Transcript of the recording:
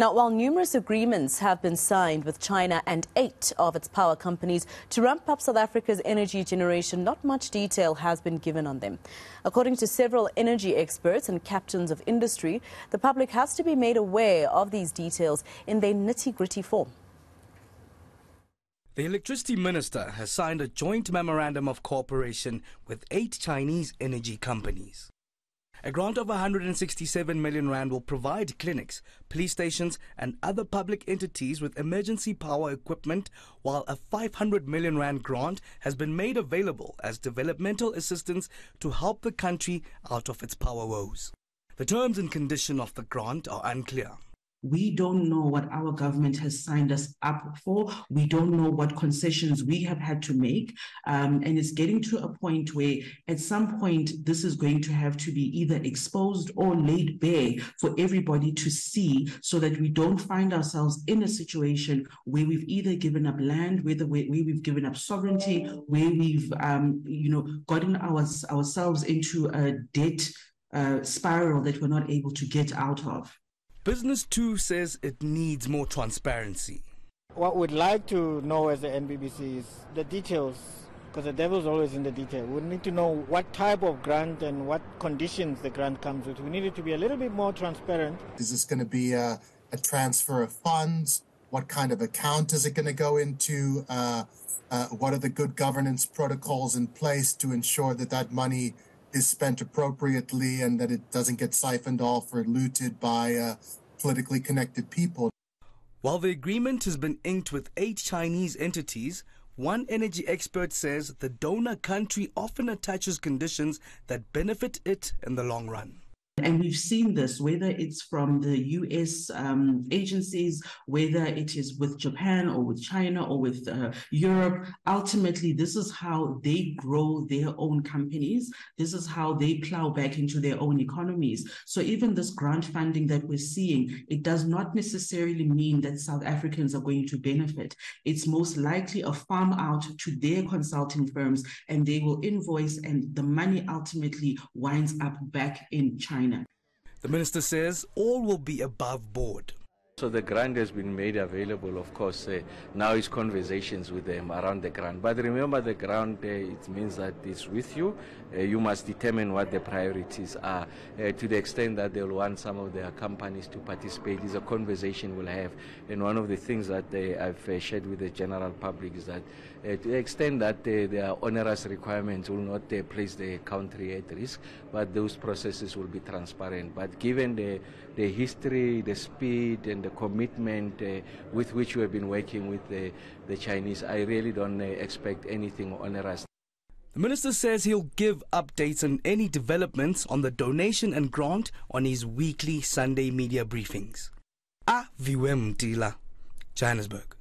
Now, while numerous agreements have been signed with China and 8 of its power companies to ramp up South Africa's energy generation, not much detail has been given on them. According to several energy experts and captains of industry, the public has to be made aware of these details in their nitty-gritty form. The electricity minister has signed a joint memorandum of cooperation with 8 Chinese energy companies. A grant of 167 million rand will provide clinics, police stations and other public entities with emergency power equipment, while a 500 million rand grant has been made available as developmental assistance to help the country out of its power woes. The terms and conditions of the grant are unclear. We don't know what our government has signed us up for. We don't know what concessions we have had to make. And it's getting to a point where at some point this is going to have to be either exposed or laid bare for everybody to see, so that we don't find ourselves in a situation where we've either given up land, where we've given up sovereignty, where we've gotten ourselves into a debt spiral that we're not able to get out of. Business too says it needs more transparency. What we'd like to know as the NBBC is the details, because the devil's always in the detail. We need to know what type of grant and what conditions the grant comes with. We need it to be a little bit more transparent. Is this going to be a transfer of funds? What kind of account is it going to go into? What are the good governance protocols in place to ensure that that money is spent appropriately and that it doesn't get siphoned off or looted by politically connected people? While the agreement has been inked with 8 Chinese entities, one energy expert says the donor country often attaches conditions that benefit it in the long run. And we've seen this, whether it's from the US agencies, whether it is with Japan or with China or with Europe. Ultimately, this is how they grow their own companies. This is how they plow back into their own economies. So even this grant funding that we're seeing, it does not necessarily mean that South Africans are going to benefit. It's most likely a farm out to their consulting firms, and they will invoice, and the money ultimately winds up back in China. The minister says all will be above board. So the grant has been made available, of course. Now it's conversations with them around the grant. But remember, the grant, it means that it's with you. You must determine what the priorities are. To the extent that they'll want some of their companies to participate is a conversation we'll have. And one of the things that I've shared with the general public is that to the extent that there are onerous requirements will not place the country at risk, but those processes will be transparent. But given the history, the speed and the commitment with which we have been working with the Chinese, I really don't expect anything onerous. The minister says he'll give updates on any developments on the donation and grant on his weekly Sunday media briefings. Aviwe Mtila, Johannesburg.